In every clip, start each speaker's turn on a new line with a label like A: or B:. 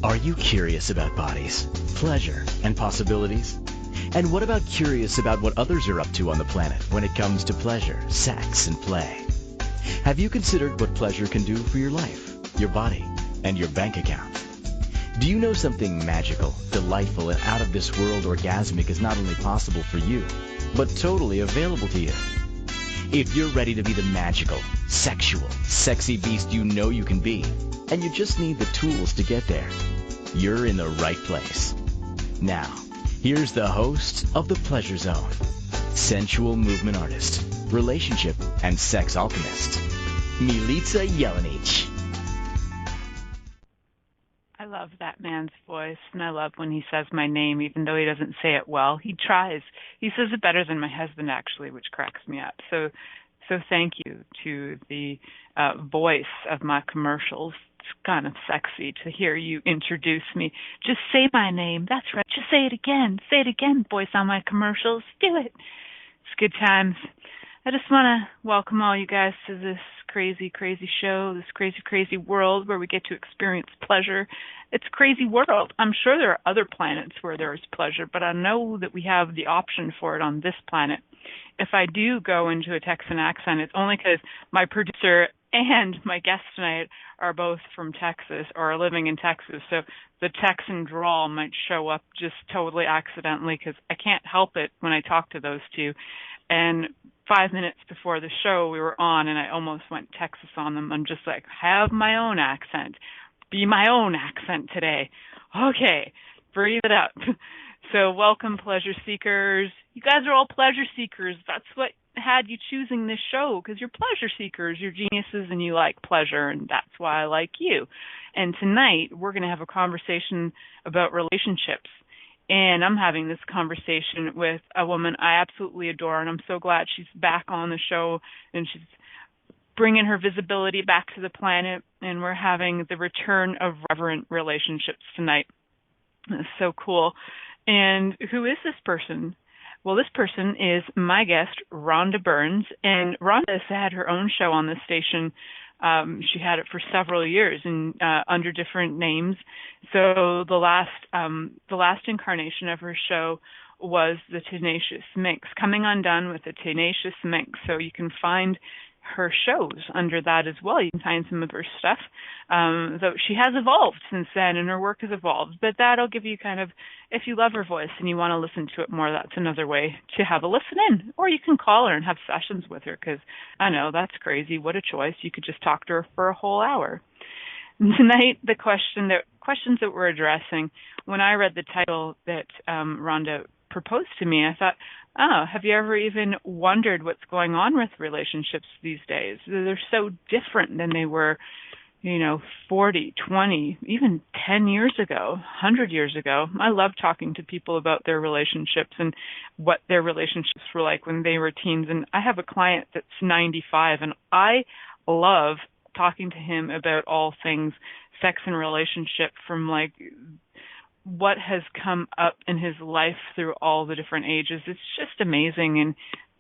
A: Are you curious about bodies, pleasure, and possibilities? And what about curious about what others are up to on the planet when it comes to pleasure, sex, and play? Have you considered what pleasure can do for your life, your body, and your bank account? Do you know something magical, delightful, and out-of-this-world orgasmic is not only possible for you, but totally available to you? If you're ready to be the magical, sexual, sexy beast you know you can be, and you just need the tools to get there, you're in the right place. Now, here's the host of The Pleasure Zone, sensual movement artist, relationship and sex alchemist, Milica Jelenic.
B: I love that man's voice, and I love when he says my name, even though he doesn't say it well. He tries. He says it better than my husband, actually, which cracks me up. So thank you to the voice of my commercials. It's kind of sexy to hear you introduce me. Just say my name. That's right. Just say it again. Say it again, voice on my commercials. Do it. It's good times. I just want to welcome all you guys to this crazy, crazy show, this crazy, crazy world where we get to experience pleasure. It's a crazy world. I'm sure there are other planets where there is pleasure, but I know that we have the option for it on this planet. If I do go into a Texan accent, it's only because my producer and my guest tonight are both from Texas or are living in Texas, so the Texan drawl might show up just totally accidentally because I can't help it when I talk to those two. And 5 minutes before the show we were on, and I almost went Texas on them. I'm just like, have my own accent. Be my own accent today. Okay, breathe it up. So welcome, pleasure seekers. You guys are all pleasure seekers. That's what had you choosing this show, because you're pleasure seekers. You're geniuses and you like pleasure, and that's why I like you. And tonight we're going to have a conversation about relationships. And I'm having this conversation with a woman I absolutely adore, and I'm so glad she's back on the show, and she's bringing her visibility back to the planet, and we're having the return of reverent relationships tonight. That's so cool. And who is this person? Well, this person is my guest, Rhonda Burns, and Rhonda has had her own show on this station. She had it for several years and under different names. So the last incarnation of her show was the Tenacious Minx, Coming Undone with the Tenacious Minx. So you can find her shows under that as well. You can find some of her stuff. Though she has evolved since then, and her work has evolved. But that'll give you kind of, if you love her voice and you want to listen to it more, that's another way to have a listen in. Or you can call her and have sessions with her, because I know that's crazy. What a choice. You could just talk to her for a whole hour. Tonight, the questions that we're addressing, when I read the title that Rhonda proposed to me, I thought, oh, have you ever even wondered what's going on with relationships these days? They're so different than they were, 40, 20, even 10 years ago, 100 years ago. I love talking to people about their relationships and what their relationships were like when they were teens. And I have a client that's 95, and I love talking to him about all things sex and relationship, from like what has come up in his life through all the different ages. It's just amazing, and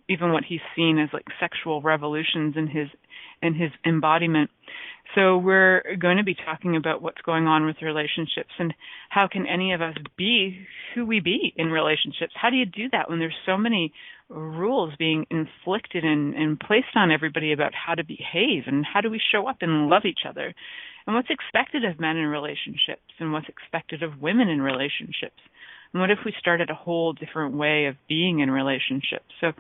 B: even what he's seen as like sexual revolutions in his embodiment. So we're going to be talking about what's going on with relationships and how can any of us be who we be in relationships. How do you do that when there's so many rules being inflicted and placed on everybody about how to behave, and how do we show up and love each other? And what's expected of men in relationships, and what's expected of women in relationships? And what if we started a whole different way of being in relationships? So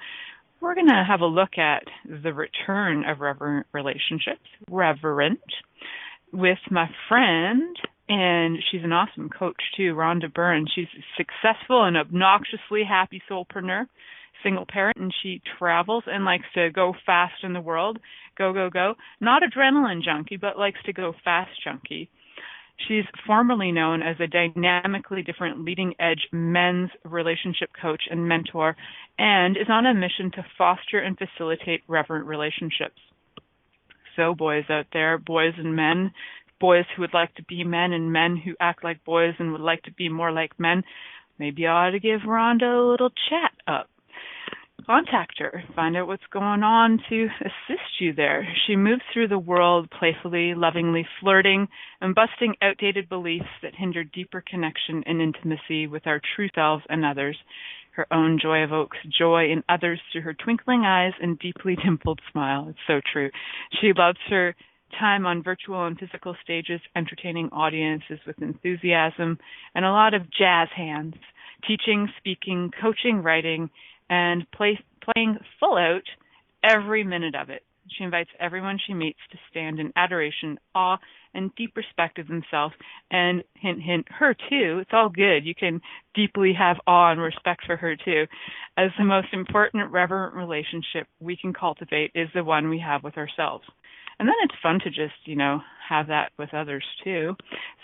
B: we're going to have a look at the return of reverent relationships, reverent, with my friend, and she's an awesome coach too, Rhonda Burns. She's a successful and obnoxiously happy soul-preneur, single parent, and she travels and likes to go fast in the world. Go, go, go. Not adrenaline junkie, but likes to go fast junkie. She's formerly known as a dynamically different leading-edge men's relationship coach and mentor, and is on a mission to foster and facilitate reverent relationships. So boys out there, boys and men, boys who would like to be men and men who act like boys and would like to be more like men, maybe I ought to give Rhonda a little chat up. contact her, find out what's going on to assist you there. She moves through the world playfully, lovingly, flirting, and busting outdated beliefs that hinder deeper connection and intimacy with our true selves and others. Her own joy evokes joy in others through her twinkling eyes and deeply dimpled smile. It's so true. She loves her time on virtual and physical stages, entertaining audiences with enthusiasm and a lot of jazz hands, teaching, speaking, coaching, writing, and playing full out every minute of it. She invites everyone she meets to stand in adoration, awe, and deep respect of themselves. And hint, hint, her too. It's all good. You can deeply have awe and respect for her too. As the most important reverent relationship we can cultivate is the one we have with ourselves. And then it's fun to just, have that with others too.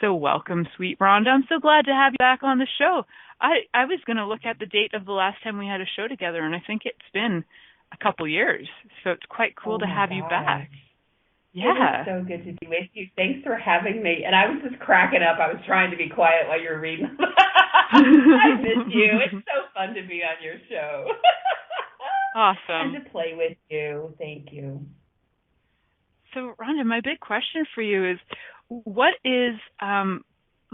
B: So welcome, sweet Rhonda. I'm so glad to have you back on the show. I was going to look at the date of the last time we had a show together, and I think it's been a couple years. So it's quite cool to have you back. Yeah.
C: It is so good to be with you. Thanks for having me. And I was just cracking up. I was trying to be quiet while you were reading. I miss you. It's so fun to be on your show.
B: Awesome.
C: And to play with you. Thank you.
B: So, Rhonda, my big question for you is, what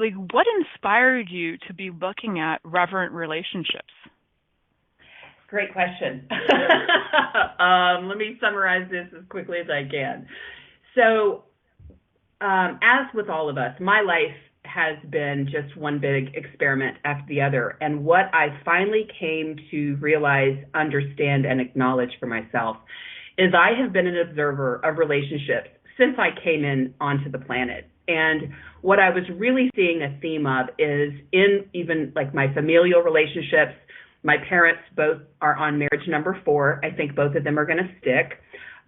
B: inspired you to be looking at reverent relationships?
C: Great question. Let me summarize this as quickly as I can. So, as with all of us, my life has been just one big experiment after the other. And what I finally came to realize, understand, and acknowledge for myself is I have been an observer of relationships since I came in onto the planet. And what I was really seeing a theme of is in even like my familial relationships. My parents both are on marriage number 4. I think both of them are going to stick.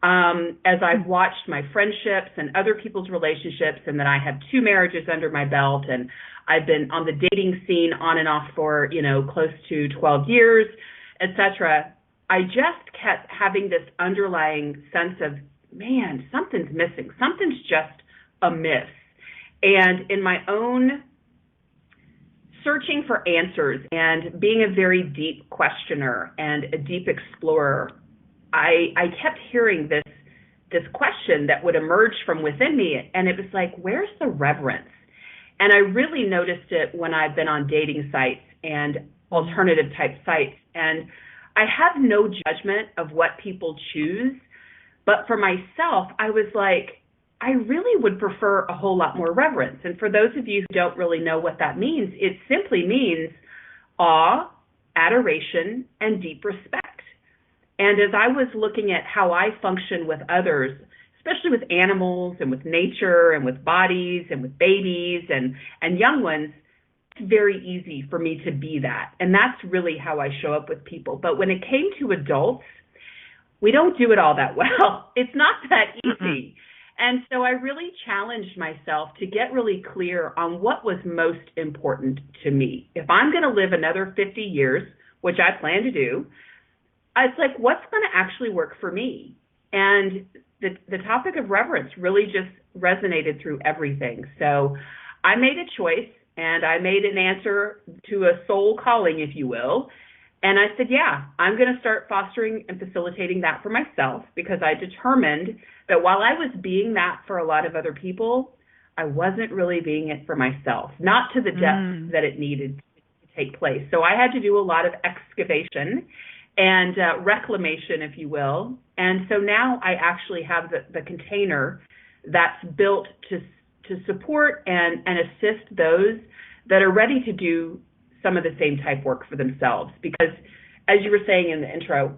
C: As I've watched my friendships and other people's relationships, and then I have 2 marriages under my belt, and I've been on the dating scene on and off for, close to 12 years, etc. I just kept having this underlying sense of, man, something's missing. Something's just amiss. And in my own searching for answers and being a very deep questioner and a deep explorer, I kept hearing this question that would emerge from within me, and it was like, where's the reverence? And I really noticed it when I've been on dating sites and alternative type sites, and I have no judgment of what people choose, but for myself, I was like, I really would prefer a whole lot more reverence. And for those of you who don't really know what that means, it simply means awe, adoration, and deep respect. And as I was looking at how I function with others, especially with animals and with nature and with bodies and with babies and young ones, it's very easy for me to be that. And that's really how I show up with people. But when it came to adults, we don't do it all that well. It's not that easy. And so I really challenged myself to get really clear on what was most important to me. If I'm going to live another 50 years, which I plan to do, it's like, what's going to actually work for me? And the topic of reverence really just resonated through everything. So I made a choice, and I made an answer to a soul calling, if you will. And I said, yeah, I'm going to start fostering and facilitating that for myself, because I determined that while I was being that for a lot of other people, I wasn't really being it for myself, not to the depth that it needed to take place. So I had to do a lot of excavation and reclamation, if you will. And so now I actually have the container that's built to support and assist those that are ready to do some of the same type work for themselves. Because as you were saying in the intro,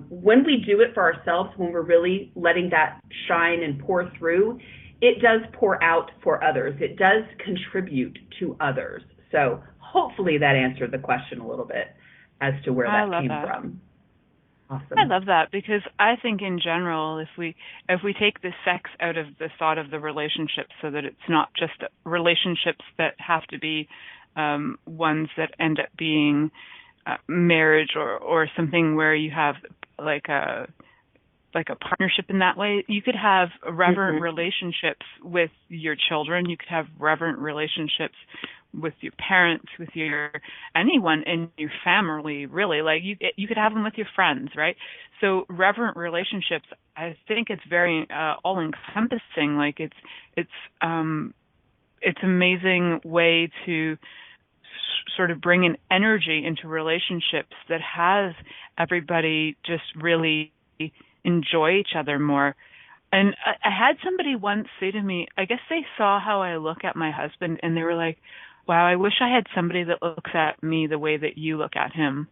C: when we do it for ourselves, when we're really letting that shine and pour through, it does pour out for others. It does contribute to others. So hopefully that answered the question a little bit as to where that came from. Awesome.
B: I love that, because I think in general, if we take the sex out of the thought of the relationship, so that it's not just relationships that have to be ones that end up being marriage or something where you have like a partnership in that way. You could have reverent relationships with your children. You could have reverent relationships with your parents, with your anyone in your family, really. Like you could have them with your friends, right? So reverent relationships, I think it's very all encompassing. Like it's amazing way to sort of bring an energy into relationships that has everybody just really enjoy each other more. And I had somebody once say to me, I guess they saw how I look at my husband, and they were like, wow, I wish I had somebody that looks at me the way that you look at him.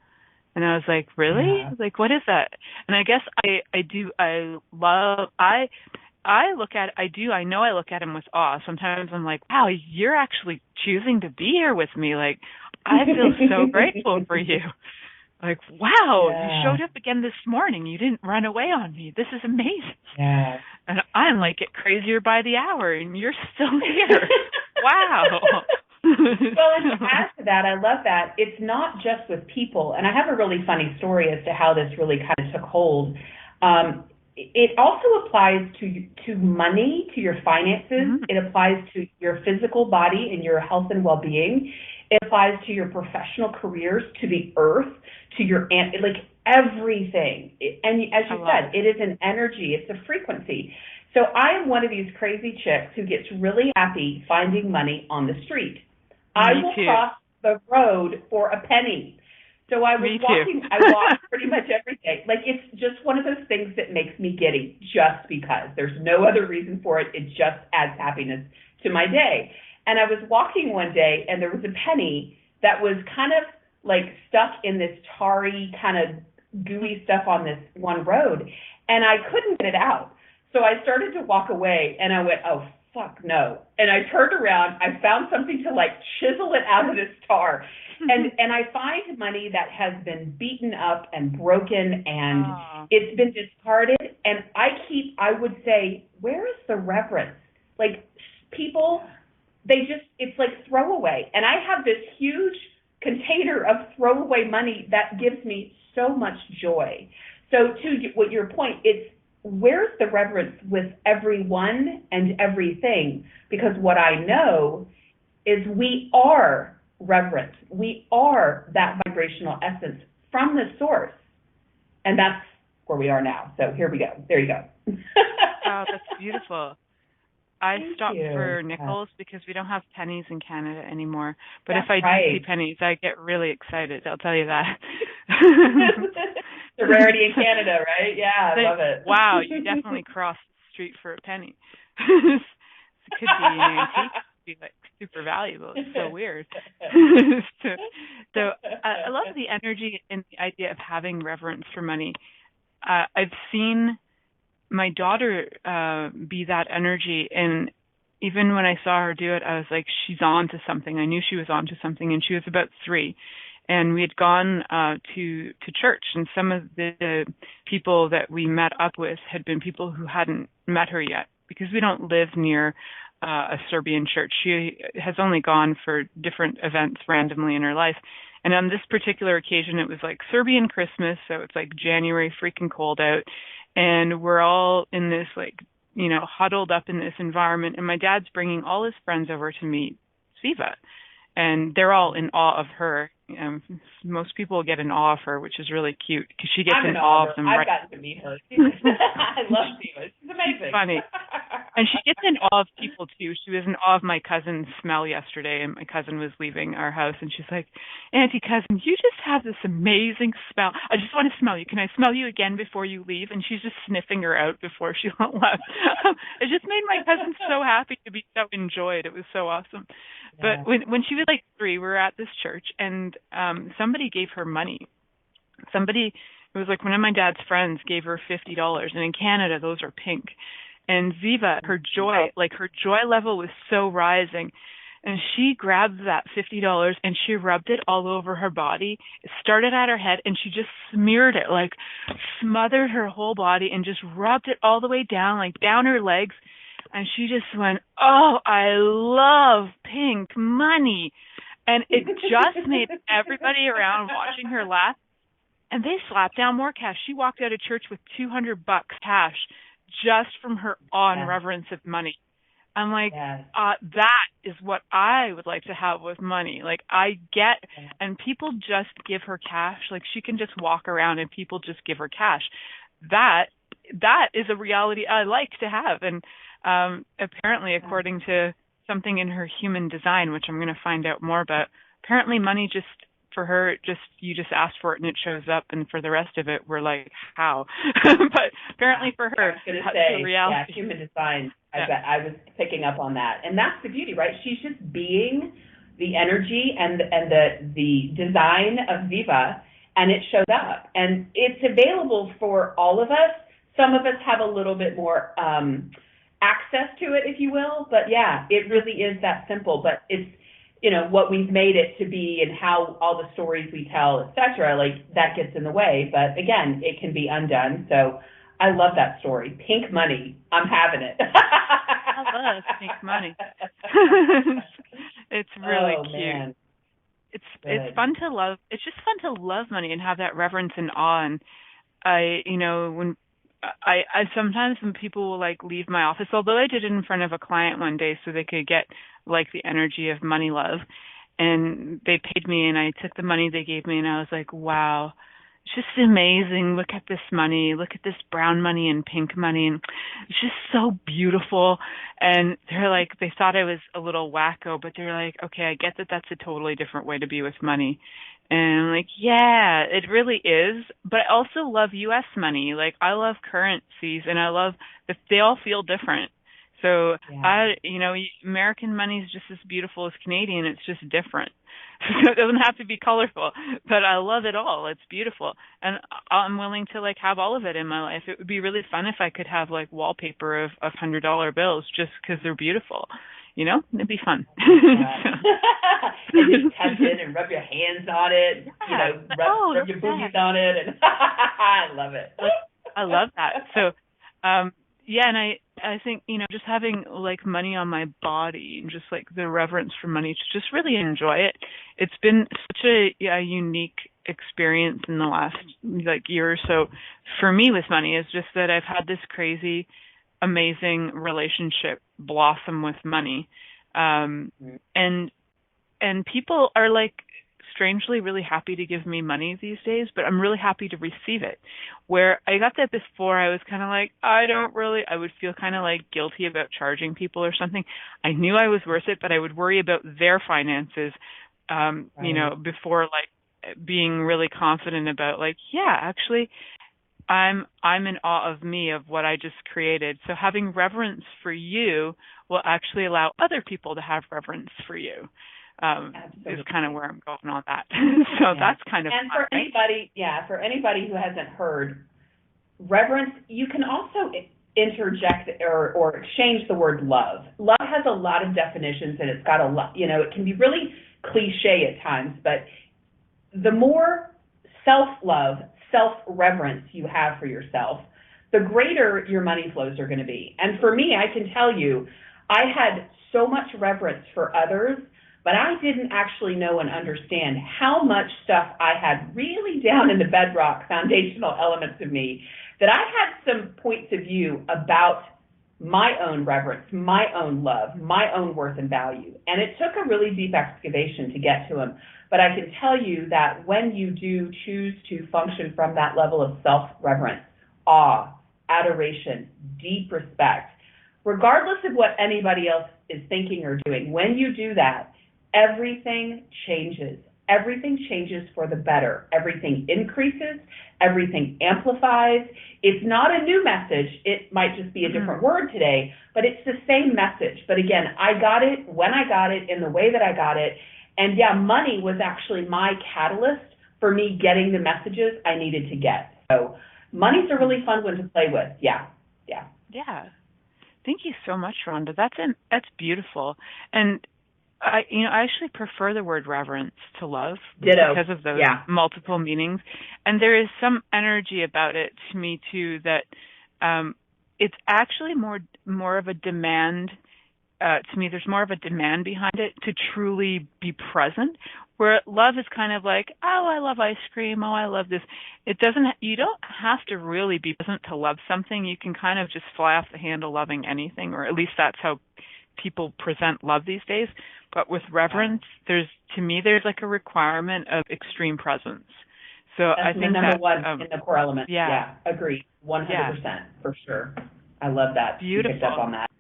B: And I was like, really?
C: Yeah.
B: Like, what is that? And I guess I know I look at him with awe. Sometimes I'm like, wow, you're actually choosing to be here with me. Like, I feel so grateful for you. Like, wow, you showed up again this morning. You didn't run away on me. This is amazing.
C: Yeah.
B: And I'm like, get crazier by the hour, and you're still here. Wow.
C: Well, and to add to that, I love that. It's not just with people. And I have a really funny story as to how this really kind of took hold. It also applies to money, to your finances. Mm-hmm. It applies to your physical body and your health and well-being. It applies to your professional careers, to the earth, to your, like everything. And as you said, it is an energy. It's a frequency. So I am one of these crazy chicks who gets really happy finding money on the street. I will cross the road for a penny. So I was walking, I walk pretty much every day. Like, it's just one of those things that makes me giddy just because. There's no other reason for it. It just adds happiness to my day. And I was walking one day, and there was a penny that was kind of like stuck in this tarry kind of gooey stuff on this one road, and I couldn't get it out. So I started to walk away, and I went, oh, fuck no. And I turned around, I found something to like chisel it out of this tar. And I find money that has been beaten up and broken and it's been discarded. And I would say, where is the reverence? Like, people, it's like throwaway. And I have this huge container of throwaway money that gives me so much joy. So to what your point, it's, where's the reverence with everyone and everything? Because what I know is we are reverent. We are that vibrational essence from the source. And that's where we are now. So here we go. There you go.
B: Oh, that's beautiful. I stopped for nickels because we don't have pennies in Canada anymore. But that's if I do see pennies, I get really excited. I'll tell you that.
C: The rarity in Canada, right? Yeah, I love it.
B: Wow, you definitely crossed the street for a penny. It could be an antique. Be like super valuable. It's so weird. so I love the energy and the idea of having reverence for money. I've seen my daughter be that energy, and even when I saw her do it, I was like, she's on to something. I knew she was on to something, and she was about 3. And we had gone to church, and some of the people that we met up with had been people who hadn't met her yet, because we don't live near a Serbian church. She has only gone for different events randomly in her life. And on this particular occasion, it was like Serbian Christmas, so it's like January, freaking cold out. And we're all in this, like, you know, huddled up in this environment. And my dad's bringing all his friends over to meet Siva. And they're all in awe of her. Most people get in awe of her, which is really cute, because she gets in awe of them.
C: I've gotten to meet her. I love Siva. She's amazing.
B: Funny. And she gets in awe of people, too. She was in awe of my cousin's smell yesterday, and my cousin was leaving our house, and she's like, Auntie Cousin, you just have this amazing smell. I just want to smell you. Can I smell you again before you leave? And she's just sniffing her out before she left. It just made my cousin so happy to be so enjoyed. It was so awesome. Yeah. But when she was like 3, we were at this church, and somebody gave her money. It was like one of my dad's friends gave her $50, and in Canada, those are pink. And Ziva, her joy level was so rising. And she grabbed that $50 and she rubbed it all over her body. It started at her head, and she just smeared it, like smothered her whole body and just rubbed it all the way down, like down her legs. And she just went, oh, I love pink money. And it just made everybody around watching her laugh. And they slapped down more cash. She walked out of church with $200 cash just from her awe and reverence of money. I'm like,
C: Yes.
B: that is what I would like to have with money. Like I get,
C: Yes.
B: and people just give her cash. Like she can just walk around and people just give her cash. That is a reality I like to have. And apparently, according to something in her human design, which I'm going to find out more about, apparently money just, for her, just you just ask for it and it shows up, and for the rest of it, we're like, how? But apparently for her,
C: I was going to
B: that's
C: say,
B: the reality.
C: yeah, human design. I bet I was picking up on that, and that's the beauty, right? She's just being the energy and the design of Viva, and it shows up, and it's available for all of us. Some of us have a little bit more access to it, if you will, but yeah, it really is that simple. But it's, you know, what we've made it to be and how all the stories we tell, et cetera, like that gets in the way. But again, it can be undone. So I love that story. Pink money. I'm having it.
B: I love pink money. It's really cute.
C: Man.
B: It's fun to love. It's just fun to love money and have that reverence and awe. And when I sometimes when people will like leave my office, although I did it in front of a client one day so they could get like the energy of money love, and they paid me and I took the money they gave me and I was like, wow, it's just amazing. Look at this money. Look at this brown money and pink money, and it's just so beautiful. And they're like, they thought I was a little wacko, but they're like, okay, I get that that's a totally different way to be with money. And I'm like, yeah, it really is. But I also love U.S. money. Like, I love currencies, and I love that they all feel different. So, American money is just as beautiful as Canadian. It's just different. So it doesn't have to be colorful. But I love it all. It's beautiful. And I'm willing to, like, have all of it in my life. It would be really fun if I could have, like, wallpaper of $100 bills just because they're beautiful. You know, it'd be fun.
C: And just touch it and rub your hands on it.
B: Yeah.
C: Rub your boobies on it, and I love it.
B: I love that. So, and I think, just having like money on my body and just like the reverence for money to just really enjoy it. It's been such a unique experience in the last like year or so for me with money. Is just that I've had this crazy, amazing relationship blossom with money, and people are like strangely really happy to give me money these days, but I'm really happy to receive it. Where I got that before, I was kind of like, I would feel kind of like guilty about charging people or something. I knew I was worth it, but I would worry about their finances, before like being really confident about like, yeah, actually I'm in awe of me, of what I just created. So having reverence for you will actually allow other people to have reverence for you. Is kind of where I'm going on that. So that's kind of
C: and
B: fun,
C: for anybody, for anybody who hasn't heard, reverence, you can also interject or exchange the word love. Love has a lot of definitions, and it's got a lot, it can be really cliche at times, but the more self-love, self-reverence you have for yourself, the greater your money flows are going to be. And for me, I can tell you, I had so much reverence for others, but I didn't actually know and understand how much stuff I had really down in the bedrock foundational elements of me, that I had some points of view about my own reverence, my own love, my own worth and value. And it took a really deep excavation to get to them. But I can tell you that when you do choose to function from that level of self-reverence, awe, adoration, deep respect, regardless of what anybody else is thinking or doing, when you do that, everything changes. Everything changes for the better. Everything increases. Everything amplifies. It's not a new message. It might just be a different word today, but it's the same message. But again, I got it when I got it in the way that I got it. And money was actually my catalyst for me getting the messages I needed to get. So money's a really fun one to play with. Yeah.
B: Thank you so much, Rhonda. That's beautiful. And I actually prefer the word reverence to love.
C: Ditto.
B: Because of those multiple meanings. And there is some energy about it to me too that it's actually more of a demand. To me, there's more of a demand behind it to truly be present, where love is kind of like, oh, I love ice cream. Oh, I love this. You don't have to really be present to love something. You can kind of just fly off the handle loving anything, or at least that's how people present love these days. But with reverence, there's like a requirement of extreme presence. So
C: That's
B: I think
C: the number
B: that,
C: one in the core element.
B: Yeah.
C: Agreed. 100% for sure. I love that.
B: Beautiful.
C: You picked up on that.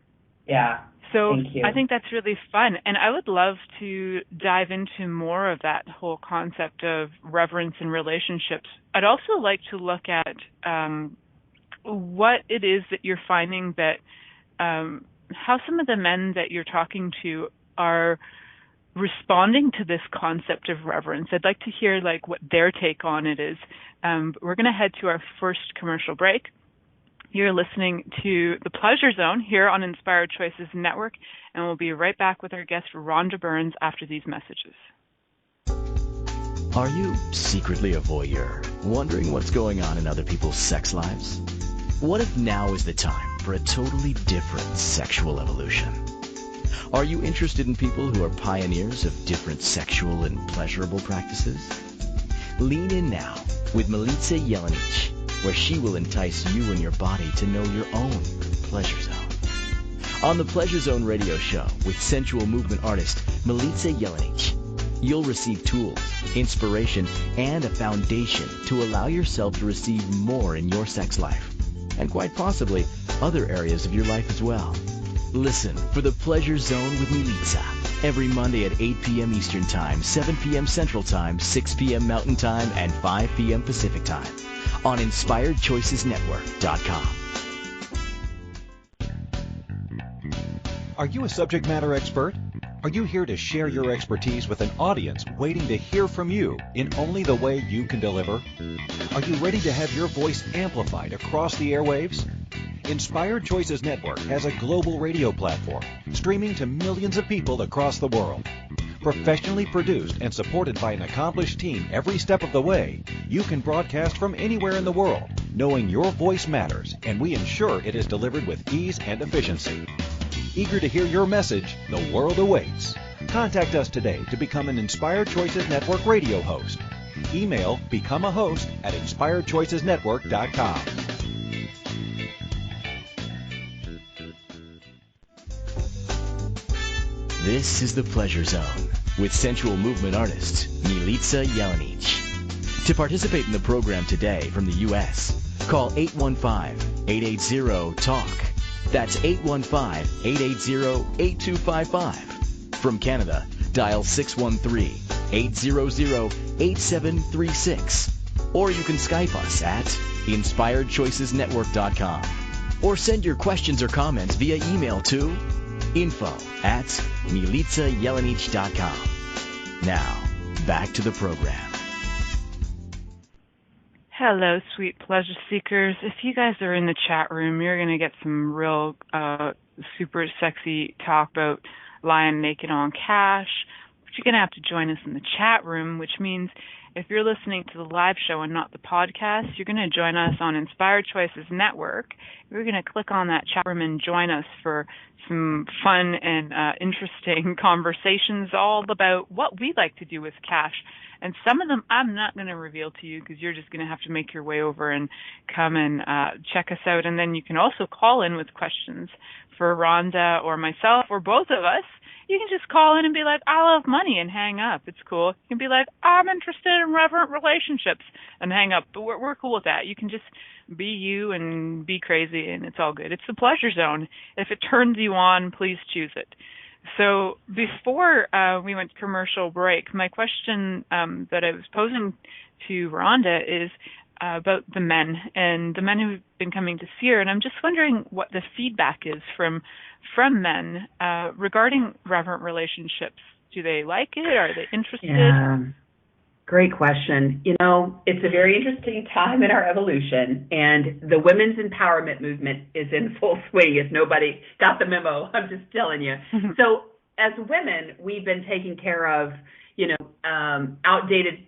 C: Yeah.
B: So
C: thank you.
B: I think that's really fun. And I would love to dive into more of that whole concept of reverence in relationships. I'd also like to look at what it is that you're finding that how some of the men that you're talking to are responding to this concept of reverence. I'd like to hear like what their take on it is. We're going to head to our first commercial break. You're listening to The Pleasure Zone here on Inspired Choices Network, and we'll be right back with our guest, Rhonda Burns, after these messages.
A: Are you secretly a voyeur, wondering what's going on in other people's sex lives? What if now is the time for a totally different sexual evolution? Are you interested in people who are pioneers of different sexual and pleasurable practices? Lean in now with Milica Jelenic, where she will entice you and your body to know your own pleasure zone. On the Pleasure Zone radio show with sensual movement artist Milica Jelenic, you'll receive tools, inspiration, and a foundation to allow yourself to receive more in your sex life, and quite possibly other areas of your life as well. Listen for the Pleasure Zone with Milica every Monday at 8 p.m. Eastern Time, 7 p.m. Central Time, 6 p.m. Mountain Time, and 5 p.m. Pacific Time on InspiredChoicesNetwork.com.
D: Are you a subject matter expert? Are you here to share your expertise with an audience waiting to hear from you in only the way you can deliver? Are you ready to have your voice amplified across the airwaves? Inspired Choices Network has a global radio platform streaming to millions of people across the world. Professionally produced and supported by an accomplished team every step of the way, you can broadcast from anywhere in the world, knowing your voice matters, and we ensure it is delivered with ease and efficiency. Eager to hear your message, the world awaits. Contact us today to become an Inspired Choices Network radio host. Email becomeahost@inspiredchoicesnetwork.com.
A: This is the Pleasure Zone with sensual movement artist Milica Jelenic. To participate in the program today from the U.S., call 815-880-TALK. That's 815-880-8255. From Canada, dial 613-800-8736. Or you can Skype us at InspiredChoicesNetwork.com. Or send your questions or comments via email to info@MilicaJelenic.com. Now, back to the program.
B: Hello, sweet pleasure seekers. If you guys are in the chat room, you're going to get some real super sexy talk about lying naked on cash. But you're going to have to join us in the chat room, which means if you're listening to the live show and not the podcast, you're going to join us on Inspired Choices Network. You're going to click on that chat room and join us for some fun and interesting conversations all about what we like to do with cash. And some of them I'm not going to reveal to you because you're just going to have to make your way over and come and check us out. And then you can also call in with questions for Rhonda or myself or both of us. You can just call in and be like, I love money, and hang up. It's cool. You can be like, I'm interested in reverent relationships, and hang up. But we're cool with that. You can just be you and be crazy, and it's all good. It's the pleasure zone. If it turns you on, please choose it. So before we went to commercial break, my question that I was posing to Rhonda is about the men and the men who've been coming to see her, and I'm just wondering what the feedback is from men regarding reverent relationships. Do they like it? Are they interested?
C: Yeah. Great question. You know, it's a very interesting time in our evolution, and the women's empowerment movement is in full swing. If nobody got the memo, I'm just telling you. So as women, we've been taking care of, outdated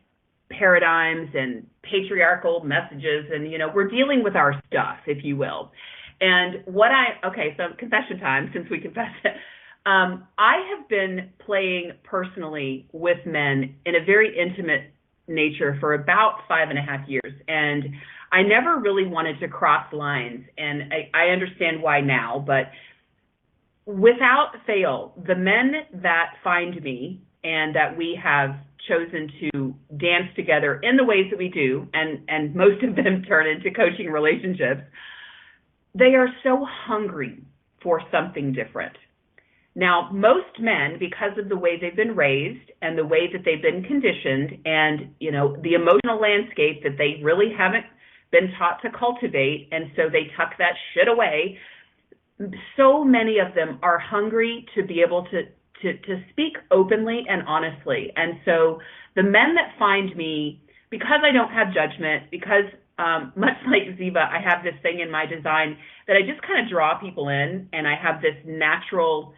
C: paradigms and patriarchal messages, and, we're dealing with our stuff, if you will. And so confession time, since we confess it. I have been playing personally with men in a very intimate nature for about 5.5 years, and I never really wanted to cross lines, and I understand why now, but without fail, the men that find me and that we have chosen to dance together in the ways that we do, and most of them turn into coaching relationships, they are so hungry for something different. Now, most men, because of the way they've been raised and the way that they've been conditioned and, the emotional landscape that they really haven't been taught to cultivate, and so they tuck that shit away, so many of them are hungry to be able to speak openly and honestly. And so the men that find me, because I don't have judgment, because much like Ziva, I have this thing in my design that I just kind of draw people in, and I have this natural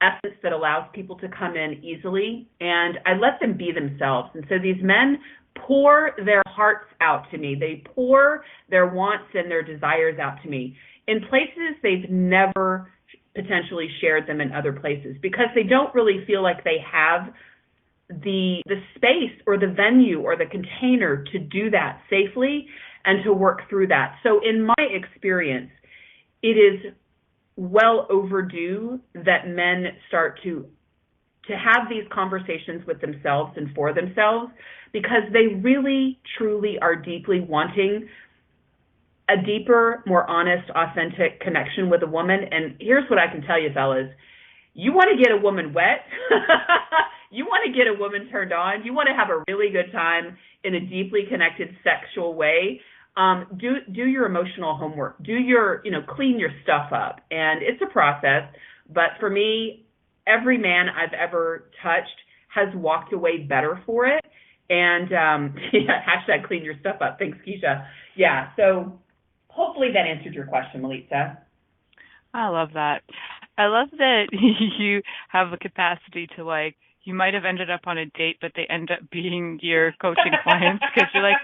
C: essence that allows people to come in easily, and I let them be themselves. And so these men pour their hearts out to me. They pour their wants and their desires out to me in places they've never potentially shared them in other places, because they don't really feel like they have the space or the venue or the container to do that safely and to work through that. So in my experience, it is well overdue that men start to have these conversations with themselves and for themselves, because they really, truly are deeply wanting a deeper, more honest, authentic connection with a woman. And here's what I can tell you, fellas. You want to get a woman wet. You want to get a woman turned on. You want to have a really good time in a deeply connected sexual way. Do your emotional homework. Do your, clean your stuff up. And it's a process. But for me, every man I've ever touched has walked away better for it. And hashtag clean your stuff up. Thanks, Keisha. Yeah, so hopefully that answered your question, Milica.
B: I love that. I love that you have the capacity to, you might have ended up on a date, but they end up being your coaching clients, because you're like,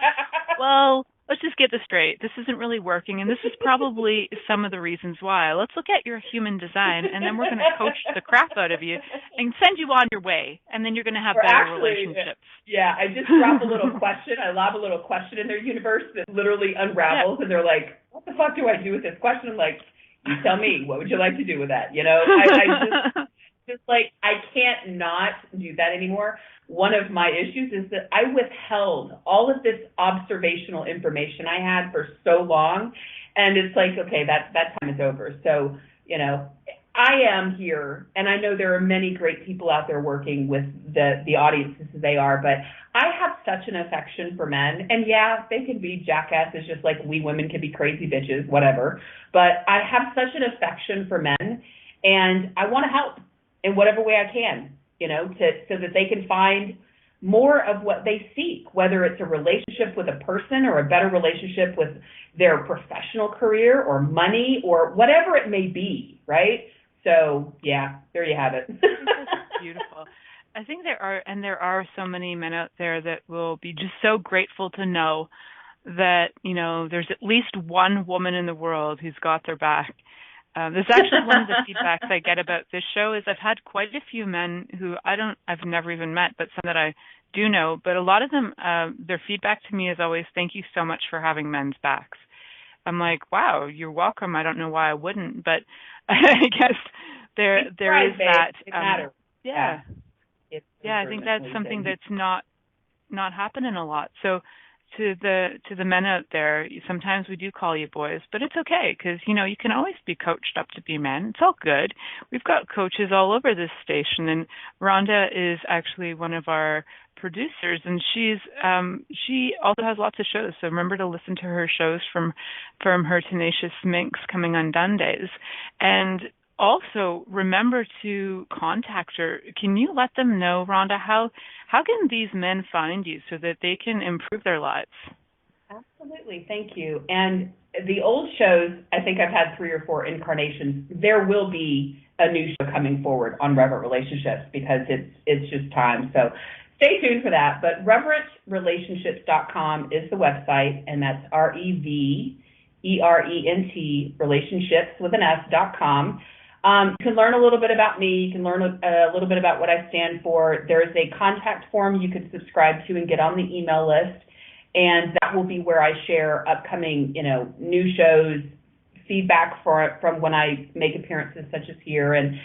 B: well, let's just get this straight. This isn't really working, and this is probably some of the reasons why. Let's look at your human design, and then we're going to coach the crap out of you and send you on your way, and then you're going to have better relationships.
C: Yeah, I just drop a little question. I lob a little question in their universe that literally unravels, and they're like, what the fuck do I do with this question? I'm like, you tell me, what would you like to do with that? I just I can't not do that anymore. One of my issues is that I withheld all of this observational information I had for so long, and it's like, okay, that time is over. So, I am here, and I know there are many great people out there working with the audiences as they are, but I have such an affection for men, and yeah, they can be jackasses just like we women can be crazy bitches, whatever, but I have such an affection for men, and I want to help in whatever way I can, so that they can find more of what they seek, whether it's a relationship with a person or a better relationship with their professional career or money or whatever it may be, right? So, yeah, there you have it.
B: That's beautiful. I think there are so many men out there that will be just so grateful to know that, there's at least one woman in the world who's got their back. There's actually one of the feedbacks I get about this show is I've had quite a few men who I've never even met, but some that I do know. But a lot of them, their feedback to me is always, thank you so much for having men's backs. I'm like, wow, you're welcome. I don't know why I wouldn't, but I guess there is that.
C: It matters.
B: Yeah. I think that's something that's not happening a lot. So to the men out there, sometimes we do call you boys, but it's okay, because you can always be coached up to be men. It's all good. We've got coaches all over this station, and Rhonda is actually one of our producers, and she also has lots of shows. So remember to listen to her shows from her Tenacious Minx Coming Undone days, and also remember to contact her. Can you let them know, Rhonda, how can these men find you so that they can improve their lives?
C: Absolutely. Thank you. And the old shows, I think I've had 3 or 4 incarnations. There will be a new show coming forward on Reverent Relationships, because it's just time. So stay tuned for that. But reverentrelationships.com is the website, and that's REVERENT relationships with an S.com. You can learn a little bit about me. You can learn a little bit about what I stand for. There's a contact form you can subscribe to and get on the email list, and that will be where I share upcoming, new shows, feedback from when I make appearances such as here. And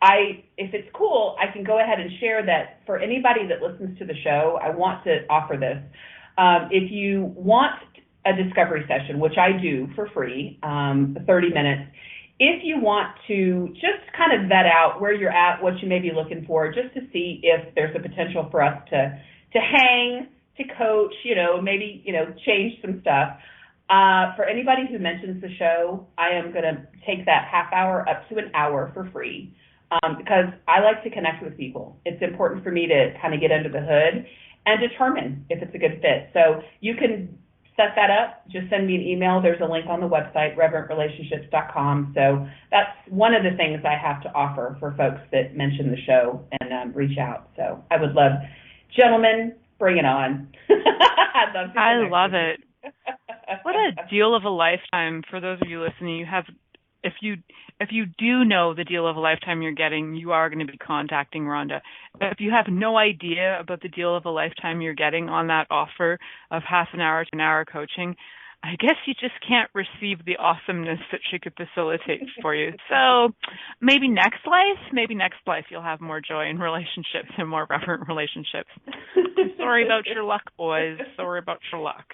C: if it's cool, I can go ahead and share that for anybody that listens to the show, I want to offer this. If you want a discovery session, which I do for free, 30 minutes, if you want to just kind of vet out where you're at, what you may be looking for, just to see if there's a potential for us to hang, to coach, maybe, change some stuff. For anybody who mentions the show, I am going to take that half hour up to an hour for free because I like to connect with people. It's important for me to kind of get under the hood and determine if it's a good fit. So you can set that up. Just send me an email. There's a link on the website, reverentrelationships.com. So that's one of the things I have to offer for folks that mention the show and reach out. So I would love, gentlemen, bring it on. I'd love to.
B: I love it. What a deal of a lifetime. For those of you listening, you have, if you do know the deal of a lifetime you're getting, you are going to be contacting Rhonda. If you have no idea about the deal of a lifetime you're getting on that offer of half an hour to an hour coaching, I guess you just can't receive the awesomeness that she could facilitate for you. So maybe next life you'll have more joy in relationships and more reverent relationships. Sorry about your luck, boys. Sorry about your luck.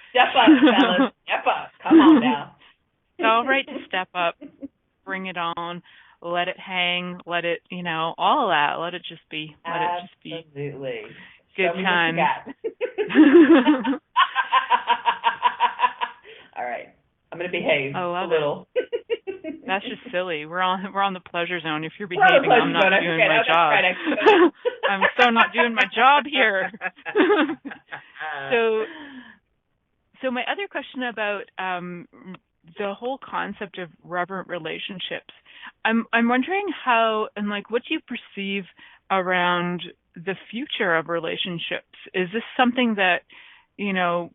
C: Step up, fellas. Step up. Come on now.
B: It's all right to step up. Bring it on. Let it hang. Let it, all of that. Let it just be. Let it just be.
C: Absolutely.
B: Good time.
C: All right. I'm going to behave a little.
B: That's just silly. We're on the pleasure zone. If you're behaving, I'm not doing my job. I'm so not doing my job here. So my other question about the whole concept of reverent relationships, I'm wondering how and what do you perceive around the future of relationships? Is this something that,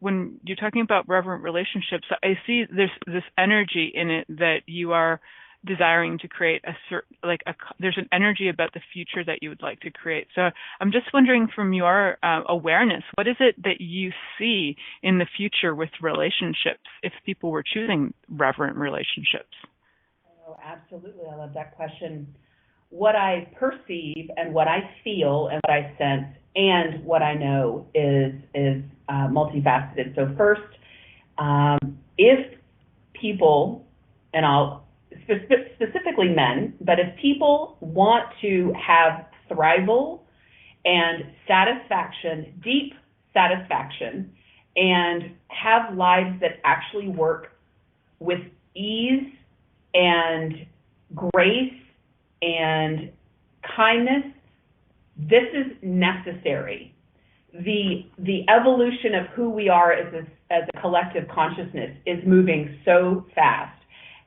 B: when you're talking about reverent relationships, I see there's this energy in it that you are desiring to create there's an energy about the future that you would like to create. So I'm just wondering, from your awareness, what is it that you see in the future with relationships if people were choosing reverent relationships?
C: Oh, absolutely. I love that question. What I perceive and what I feel and what I sense and what I know is multifaceted. So first, if people, and I'll specifically men, but if people want to have thrival and satisfaction, deep satisfaction, and have lives that actually work with ease and grace and kindness, this is necessary. The evolution of who we are as a collective consciousness is moving so fast.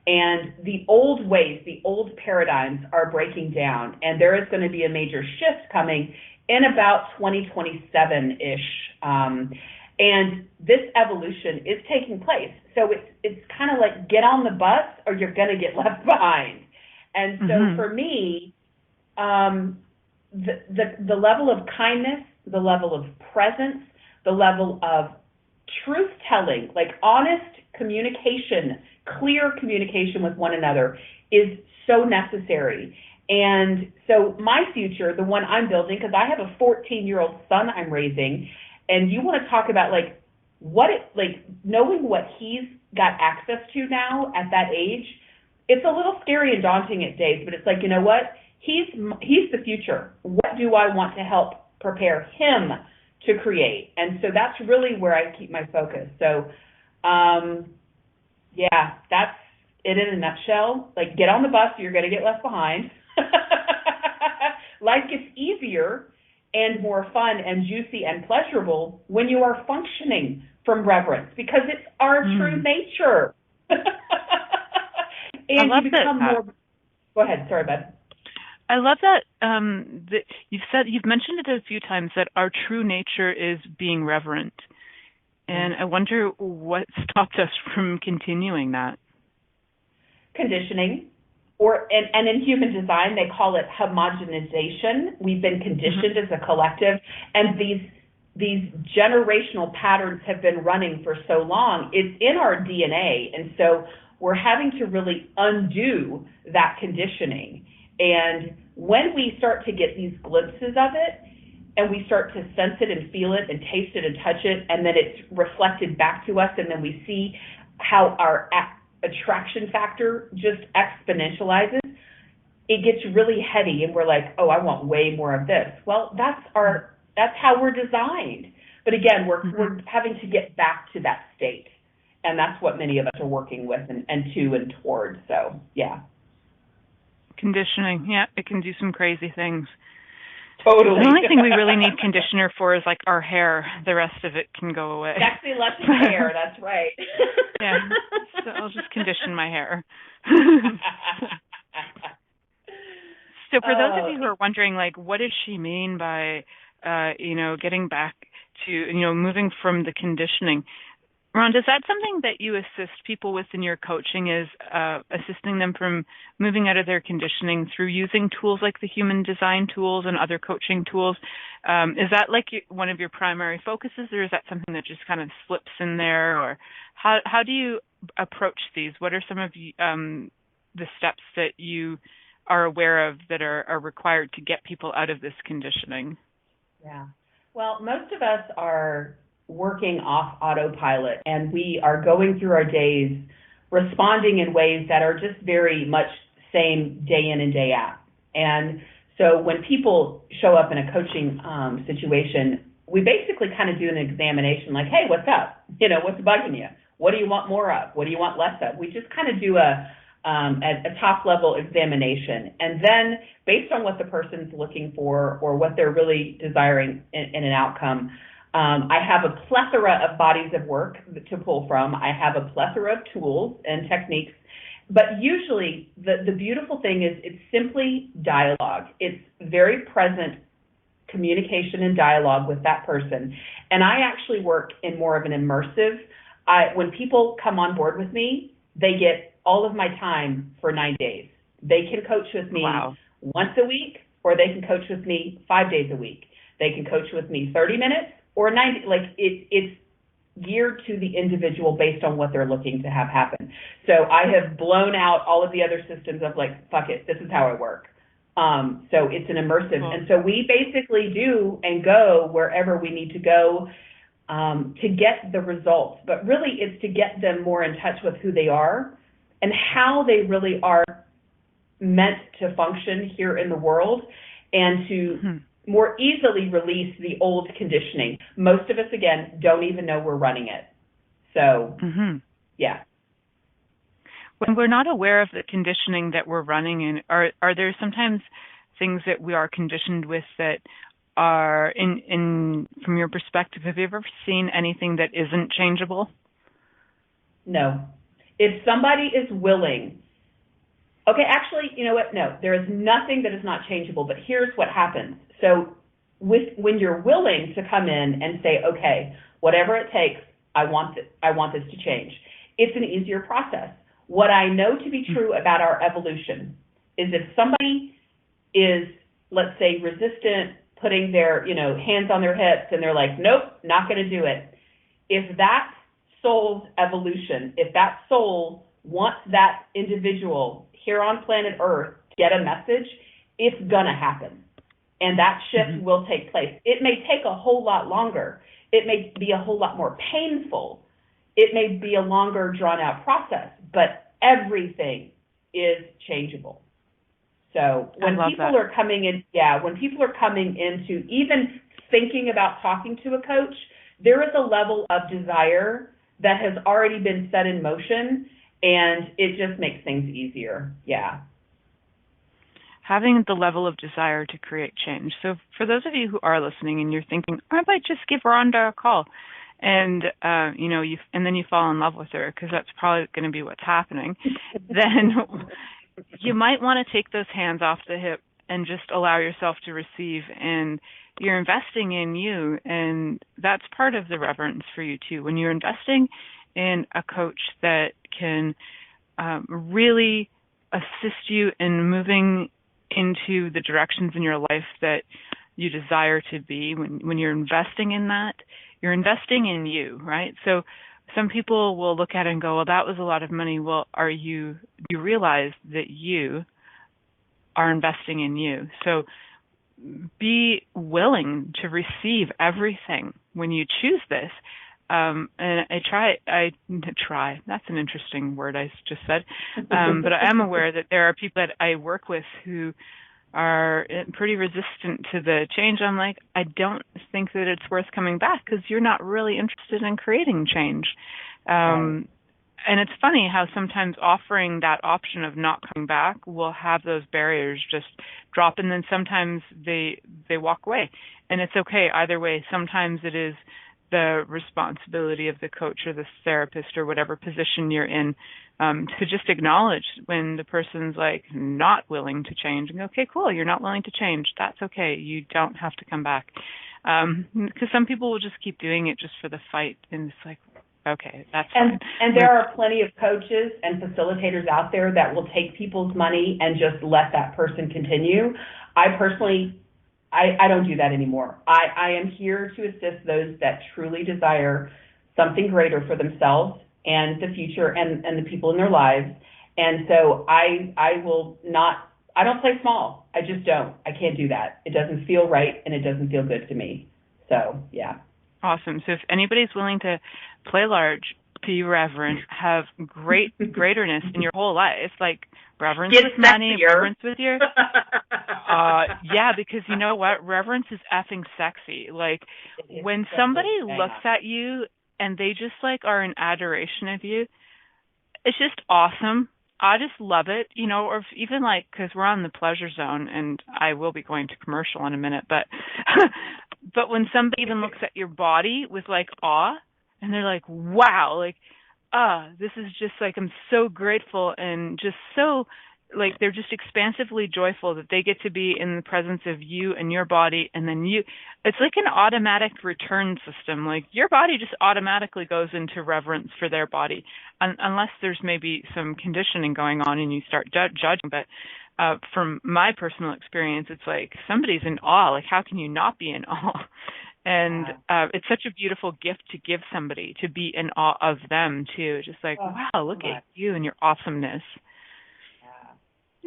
C: And the old ways, the old paradigms are breaking down, and there is going to be a major shift coming in about 2027-ish. And this evolution is taking place. So it's kind of like get on the bus or you're going to get left behind. And so for me, the level of kindness, the level of presence, the level of truth-telling, like honest communication, clear communication with one another is so necessary. And so my future, the one I'm building, because I have a 14-year-old son I'm raising, and you want to talk about knowing what he's got access to now at that age, it's a little scary and daunting at days, but it's like, you know what? He's the future. What do I want to help prepare him to create? And so that's really where I keep my focus. So, that's it in a nutshell. Like, get on the bus, you're going to get left behind. Life gets easier and more fun and juicy and pleasurable when you are functioning from reverence, because it's our true nature. And you become more. Go ahead. Sorry, bud.
B: I love that that you've mentioned it a few times that our true nature is being reverent, and I wonder what stopped us from continuing that. Conditioning,
C: and in human design they call it homogenization. We've been conditioned as a collective, and these generational patterns have been running for so long. It's in our DNA. And so we're having to really undo that conditioning. And when we start to get these glimpses of it, and we start to sense it and feel it and taste it and touch it, and then it's reflected back to us, and then we see how our attraction factor just exponentializes, it gets really heady, and we're like, oh, I want way more of this. Well, that's how we're designed. But again, we're having to get back to that state, and that's what many of us are working with and to and toward. So, yeah.
B: Conditioning, yeah, it can do some crazy things.
C: Totally.
B: The only thing we really need conditioner for is like our hair. The rest of it can go away.
C: Sexy, luscious hair, that's right.
B: Yeah, so I'll just condition my hair. So for those of you who are wondering, like, what does she mean by, getting back to, moving from the conditioning? Rhonda, is that something that you assist people with in your coaching, is assisting them from moving out of their conditioning through using tools like the human design tools and other coaching tools? Is that like one of your primary focuses, or is that something that just kind of slips in there? Or how do you approach these? What are some of the steps that you are aware of that are required to get people out of this conditioning?
C: Yeah. Well, most of us are working off autopilot, and we are going through our days responding in ways that are just very much same day in and day out. And so when people show up in a coaching situation, we basically kind of do an examination like, hey, what's up? What's bugging you? What do you want more of? What do you want less of? We just kind of do a top level examination. And then based on what the person's looking for or what they're really desiring in an outcome, I have a plethora of bodies of work to pull from. I have a plethora of tools and techniques. But usually the beautiful thing is it's simply dialogue. It's very present communication and dialogue with that person. And I actually work in more of an immersive. When people come on board with me, they get all of my time for 9 days. They can coach with me once a week, or they can coach with me 5 days a week. They can coach with me 30 minutes or 90. It's geared to the individual based on what they're looking to have happen. So I have blown out all of the other systems of like, fuck it, this is how I work. So it's an immersive. And so we basically do and go wherever we need to go to get the results. But really it's to get them more in touch with who they are and how they really are meant to function here in the world, and to more easily release the old conditioning. Most of us, again, don't even know we're running it. So, yeah.
B: When we're not aware of the conditioning that we're running in, are there sometimes things that we are conditioned with that are, in from your perspective, have you ever seen anything that isn't changeable?
C: No. If somebody is willing, okay, actually, you know what? No, there is nothing that is not changeable, but here's what happens. So when you're willing to come in and say, okay, whatever it takes, I want this to change, it's an easier process. What I know to be true about our evolution is if somebody is, let's say, resistant, putting their, hands on their hips, and they're like, nope, not going to do it. If that soul's evolution, if that soul wants that individual here on planet Earth to get a message, it's going to happen. And that shift will take place. It may take a whole lot longer. It may be a whole lot more painful. It may be a longer drawn out process, but everything is changeable. So when people are coming in, when people are coming into even thinking about talking to a coach, there is a level of desire that has already been set in motion, and it just makes things easier. Yeah.
B: Having the level of desire to create change. So for those of you who are listening and you're thinking, I might just give Rhonda a call, and and then you fall in love with her, because that's probably going to be what's happening, then you might want to take those hands off the hip and just allow yourself to receive. And you're investing in you, and that's part of the reverence for you too. When you're investing in a coach that can really assist you in moving into the directions in your life that you desire to be, when you're investing in that, you're investing in you, right? So some people will look at it and go, well, that was a lot of money. Well, do you realize that you are investing in you? So be willing to receive everything when you choose this. And I try, that's an interesting word I just said. But I am aware that there are people that I work with who are pretty resistant to the change. I'm like, I don't think that it's worth coming back because you're not really interested in creating change. And it's funny how sometimes offering that option of not coming back will have those barriers just drop, and then sometimes they walk away. And it's okay either way. Sometimes it is the responsibility of the coach or the therapist or whatever position you're in to just acknowledge when the person's like not willing to change and go, okay, cool, you're not willing to change. That's okay. You don't have to come back. Because some people will just keep doing it just for the fight, and it's like, okay, that's fine.
C: And there are plenty of coaches and facilitators out there that will take people's money and just let that person continue. I personally, I don't do that anymore. I am here to assist those that truly desire something greater for themselves and the future and the people in their lives. And so I don't play small. I just don't. I can't do that. It doesn't feel right, and it doesn't feel good to me. So, yeah.
B: Awesome. So if anybody's willing to play large, be reverent, have greaterness in your whole life, like reverence
C: Get
B: with
C: sexier.
B: money, reverence with your... yeah, because you know what? Reverence is effing sexy. Like, when somebody looks at you and they just, like, are in adoration of you, it's just awesome. I just love it, you know, or even, like, because we're on the pleasure zone, and I will be going to commercial in a minute, but... But when somebody even looks at your body with, like, awe, and they're like, wow, like, this is just, like, I'm so grateful and just so, like, they're just expansively joyful that they get to be in the presence of you and your body, and then it's like an automatic return system. Like, your body just automatically goes into reverence for their body, unless there's maybe some conditioning going on and you start judging, but... from my personal experience, it's like somebody's in awe. Like, how can you not be in awe? And it's such a beautiful gift to give somebody, to be in awe of them, too. Just like, wow, look at you and your awesomeness.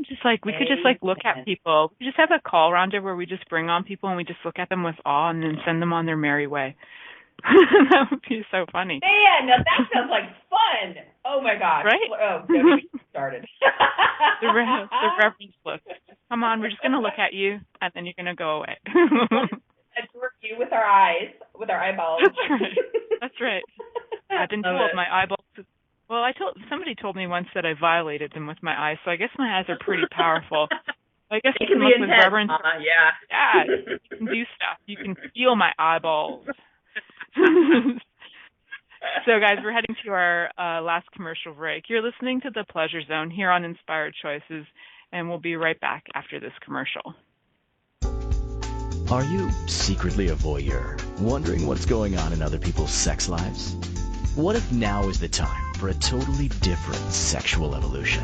B: Just like, we could just, like, look at people. We just have a call, Rhonda, where we just bring on people and we just look at them with awe and then send them on their merry way. That would be so funny.
C: Man, now that sounds like fun. Oh, my gosh.
B: Right?
C: Oh, don't get me started.
B: The reverence look. Come on, we're just going to look at you, and then you're going to go away.
C: Adore you with our eyes, with our eyeballs.
B: That's right. I've been told my eyeballs... Well, somebody told me once that I violated them with my eyes, so I guess my eyes are pretty powerful. I guess you can look with reverence. Yeah, you can do stuff. You can feel my eyeballs. So, guys, we're heading to our last commercial break. You're listening to The Pleasure Zone here on Inspired Choices, and we'll be right back after this commercial.
A: Are you secretly a voyeur, wondering what's going on in other people's sex lives? What if now is the time for a totally different sexual evolution?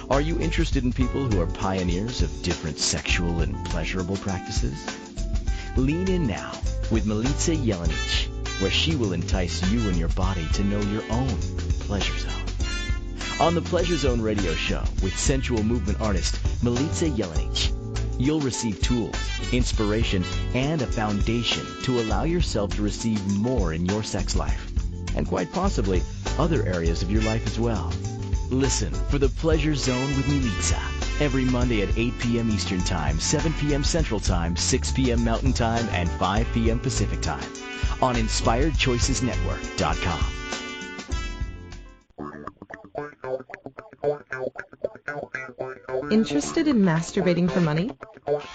A: Are you interested in people who are pioneers of different sexual and pleasurable practices? Lean in now with Milica Jelenic, where she will entice you and your body to know your own pleasure zone. On the Pleasure Zone radio show with sensual movement artist Milica Jelenic, you'll receive tools, inspiration, and a foundation to allow yourself to receive more in your sex life, and quite possibly other areas of your life as well. Listen for the Pleasure Zone with Milica every Monday at 8 p.m. Eastern Time, 7 p.m. Central Time, 6 p.m. Mountain Time, and 5 p.m. Pacific Time on InspiredChoicesNetwork.com.
E: Interested in masturbating for money,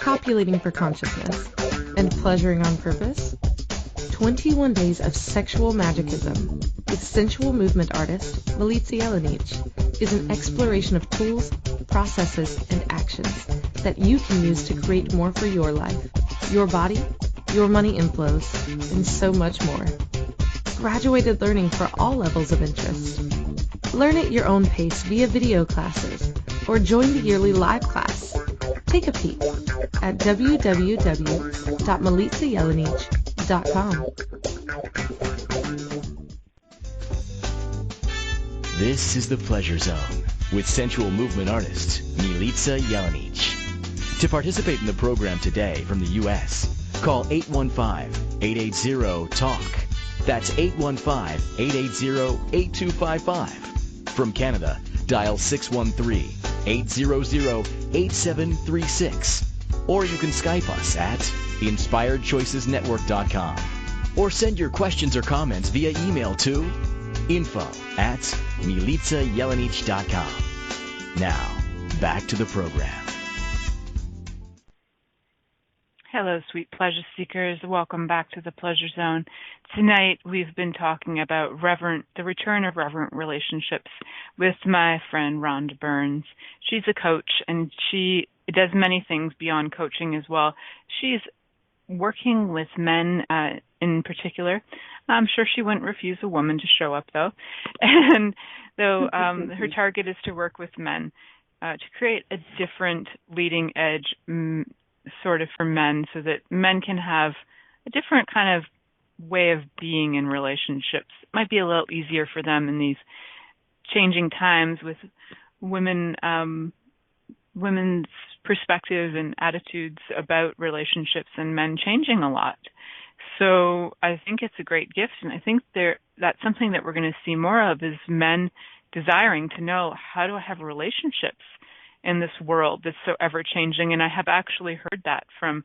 E: copulating for consciousness, and pleasuring on purpose? 21 Days of Sexual Magicism with sensual movement artist Milica Jelenic is an exploration of tools, processes, and actions that you can use to create more for your life, your body, your money inflows, and so much more. Graduated learning for all levels of interest. Learn at your own pace via video classes or join the yearly live class. Take a peek at www.milicajelenic.com.
A: This is the Pleasure Zone with sensual movement artist Milica Jelenic. To participate in the program today from the U.S., call 815-880-TALK. That's 815-880-8255. From Canada, dial 613-800-8736. Or you can Skype us at inspiredchoicesnetwork.com. Or send your questions or comments via email to info@milicajelenic.com. Now, back to the program.
B: Hello, sweet pleasure seekers. Welcome back to the Pleasure Zone. Tonight, we've been talking about the return of reverent relationships with my friend Rhonda Burns. She's a coach, and she does many things beyond coaching as well. She's working with men in particular. I'm sure she wouldn't refuse a woman to show up, though. And though her target is to work with men to create a different leading edge sort of for men, so that men can have a different kind of way of being in relationships. It might be a little easier for them in these changing times with women's perspective and attitudes about relationships and men changing a lot. So I think it's a great gift, and I think that's something that we're going to see more of, is men desiring to know, how do I have relationships in this world that's so ever-changing? And I have actually heard that from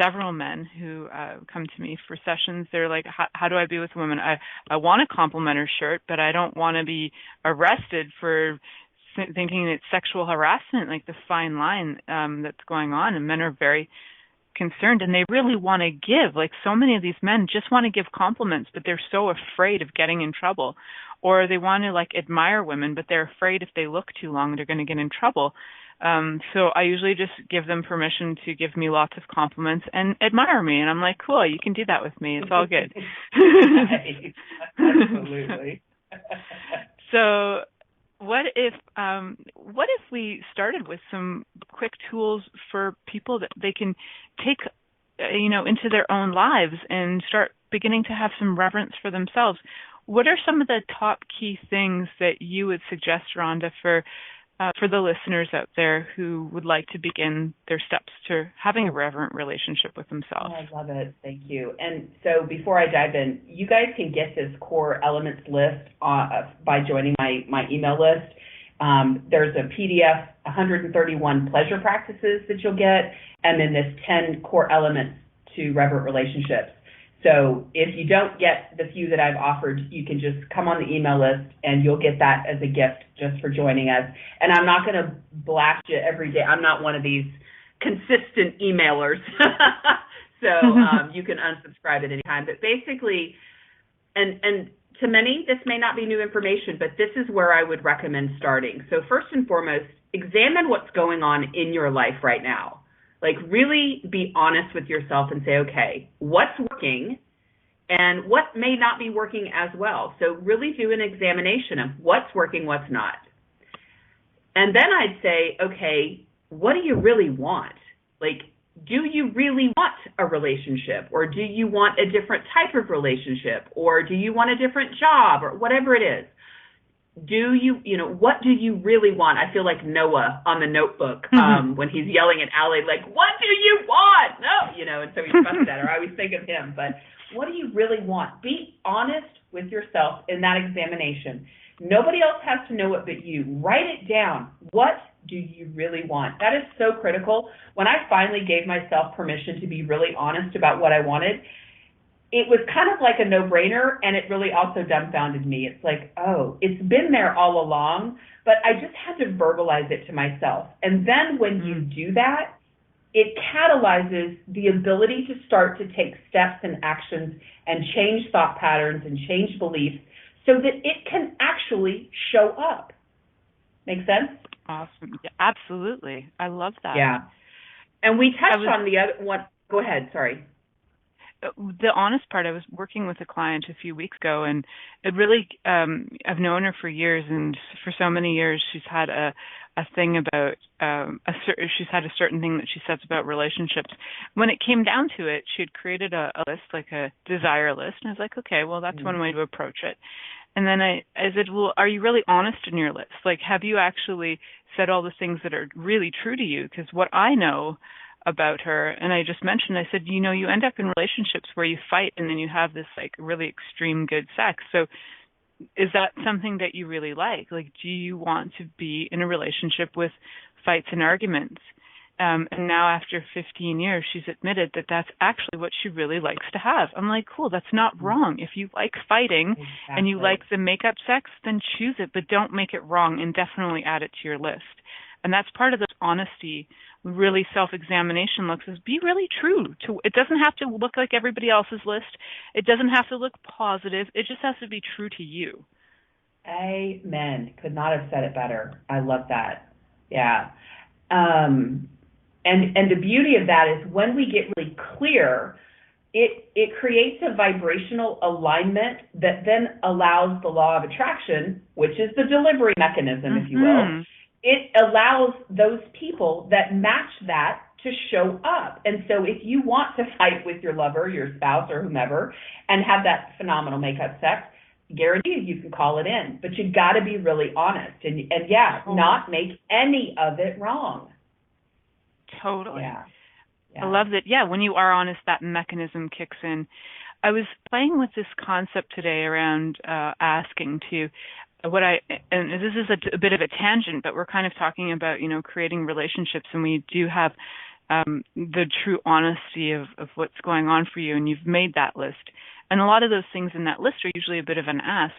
B: several men who come to me for sessions. They're like, how do I be with women? I want a complimentary shirt, but I don't want to be arrested for thinking it's sexual harassment, like the fine line that's going on. And men are very concerned, and they really want to give. Like, so many of these men just want to give compliments, but they're so afraid of getting in trouble. Or they want to admire women, but they're afraid if they look too long, they're going to get in trouble. So I usually just give them permission to give me lots of compliments and admire me. And I'm like, cool, you can do that with me. It's all good.
C: Absolutely.
B: So what if we started with some quick tools for people that they can take into their own lives and start beginning to have some reverence for themselves? What are some of the top key things that you would suggest, Rhonda, for the listeners out there who would like to begin their steps to having a reverent relationship with themselves?
C: Oh, I love it. Thank you. And so before I dive in, you guys can get this core elements list by joining my email list. There's a PDF, 131 pleasure practices that you'll get, and then this 10 core elements to reverent relationships. So if you don't get the few that I've offered, you can just come on the email list and you'll get that as a gift just for joining us. And I'm not going to blast you every day. I'm not one of these consistent emailers. So you can unsubscribe at any time. But basically, and to many, this may not be new information, but this is where I would recommend starting. So first and foremost, examine what's going on in your life right now. Like, really be honest with yourself and say, okay, what's working and what may not be working as well? So really do an examination of what's working, what's not. And then I'd say, okay, what do you really want? Like, do you really want a relationship, or do you want a different type of relationship, or do you want a different job, or whatever it is? What do you really want? I feel like Noah on The Notebook when he's yelling at Allie, like, what do you want? No, and so he trusted at her. I always think of him. But what do you really want? Be honest with yourself in that examination. Nobody else has to know it but you. Write it down. What do you really want? That is so critical. When I finally gave myself permission to be really honest about what I wanted, it was kind of like a no-brainer, and it really also dumbfounded me. It's like, oh, it's been there all along, but I just had to verbalize it to myself. And then when you do that, it catalyzes the ability to start to take steps and actions and change thought patterns and change beliefs so that it can actually show up. Make sense?
B: Awesome. Yeah, absolutely. I love that.
C: Yeah. And we touched on the other one. Go ahead. Sorry.
B: the honest part, I was working with a client a few weeks ago, and it really, I've known her for years, and for so many years, she's had a thing about, she's had a certain thing that she says about relationships. When it came down to it, she had created a list, like a desire list, and I was like, okay, well, that's one way to approach it. And then I said, well, are you really honest in your list? Like, have you actually said all the things that are really true to you? Because what I know about her, and I just mentioned, I said, you know, you end up in relationships where you fight and then you have this like really extreme good sex. So is that something that you really like? Like, do you want to be in a relationship with fights and arguments? And now after 15 years, she's admitted that that's actually what she really likes to have. I'm like, cool, that's not wrong. If you like fighting and you like the makeup sex, then choose it, but don't make it wrong, and definitely add it to your list. And that's part of this honesty, really self-examination looks is be really true to. It doesn't have to look like everybody else's list. It doesn't have to look positive. It just has to be true to you.
C: Amen. Could not have said it better. I love that. Yeah. And the beauty of that is when we get really clear, it creates a vibrational alignment that then allows the law of attraction, which is the delivery mechanism, if you will. It allows those people that match that to show up. And so if you want to fight with your lover, your spouse, or whomever, and have that phenomenal makeup sex, guaranteed you can call it in. But you got to be really honest and not make any of it wrong.
B: Totally.
C: Yeah.
B: I love that. Yeah, when you are honest, that mechanism kicks in. I was playing with this concept today around asking to and this is a bit of a tangent, but we're kind of talking about, you know, creating relationships, and we do have the true honesty of what's going on for you, and you've made that list. And a lot of those things in that list are usually a bit of an ask.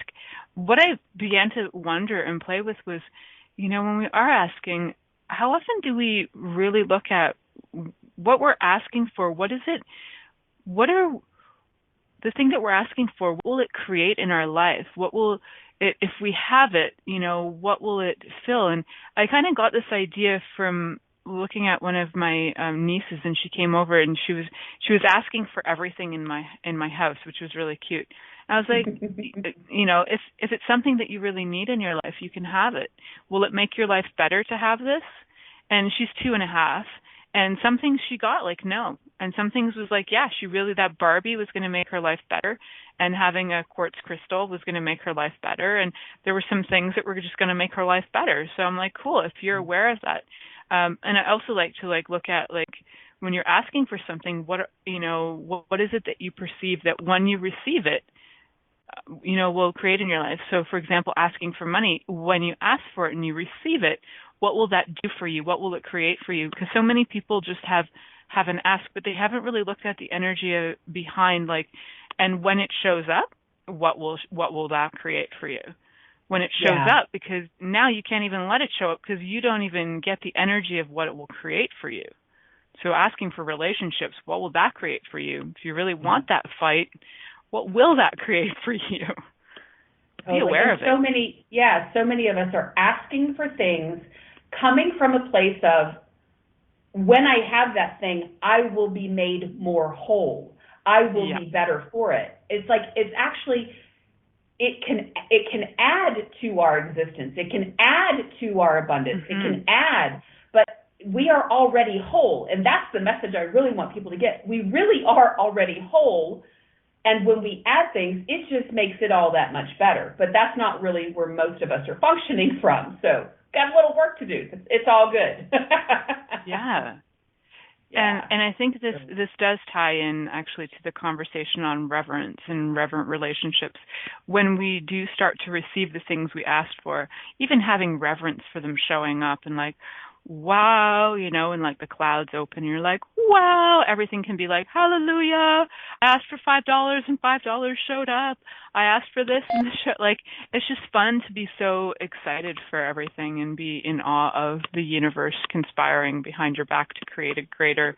B: What I began to wonder and play with was, you know, when we are asking, how often do we really look at what we're asking for? What is it? What are the thing that we're asking for? What will it create in our life? What will it, if we have it, you know, what will it fill? And I kind of got this idea from looking at one of my nieces, and she came over and she was asking for everything in my house, which was really cute. I was like, you know, if it's something that you really need in your life, you can have it. Will it make your life better to have this? And she's 2.5. And some things she got, like, no. And some things was like, yeah, that Barbie was going to make her life better. And having a quartz crystal was going to make her life better. And there were some things that were just going to make her life better. So I'm like, cool, if you're aware of that. And I also like to look at, like, when you're asking for something, what is it that you perceive that when you receive it, you know, will create in your life. So, for example, asking for money, when you ask for it and you receive it, what will that do for you? What will it create for you? Because so many people just have an ask, but they haven't really looked at the energy behind, like, and when it shows up, what will that create for you? When it shows up, because now you can't even let it show up because you don't even get the energy of what it will create for you. So asking for relationships, what will that create for you? If you really want that fight, what will that create for you? Be aware of it.
C: So many of us are asking for things coming from a place of, when I have that thing, I will be made more whole. I will be better for it. It's like, it's actually, it can add to our existence. It can add to our abundance. It can add, but we are already whole. And that's the message I really want people to get. We really are already whole. And when we add things, it just makes it all that much better. But that's not really where most of us are functioning from. So got a little work to do. It's all good.
B: Yeah. And I think this does tie in actually to the conversation on reverence and reverent relationships. When we do start to receive the things we asked for, even having reverence for them showing up and like, wow, you know, and like the clouds open, and you're like, wow, everything can be like, hallelujah, I asked for $5 and $5 showed up. I asked for this and this like, it's just fun to be so excited for everything and be in awe of the universe conspiring behind your back to create a greater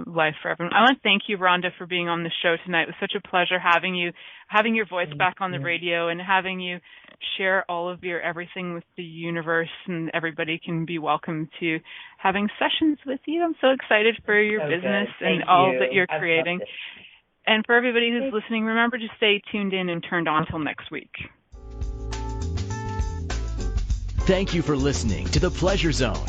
B: life for everyone. I want to thank you, Rhonda, for being on the show tonight. It was such a pleasure having your voice back on the radio and having you share all of your everything with the universe, and everybody can be welcome to having sessions with you. I'm so excited for your business and all that you're creating. And for everybody who's listening, remember to stay tuned in and turned on till next week.
A: Thank you for listening to The Pleasure Zone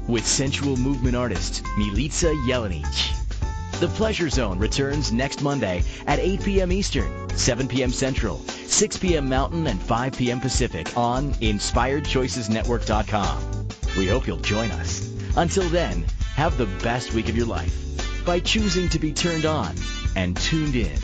A: with sensual movement artist Milica Jelenic. The Pleasure Zone returns next Monday at 8 p.m. Eastern, 7 p.m. Central, 6 p.m. Mountain, and 5 p.m. Pacific on InspiredChoicesNetwork.com. We hope you'll join us. Until then, have the best week of your life by choosing to be turned on and tuned in.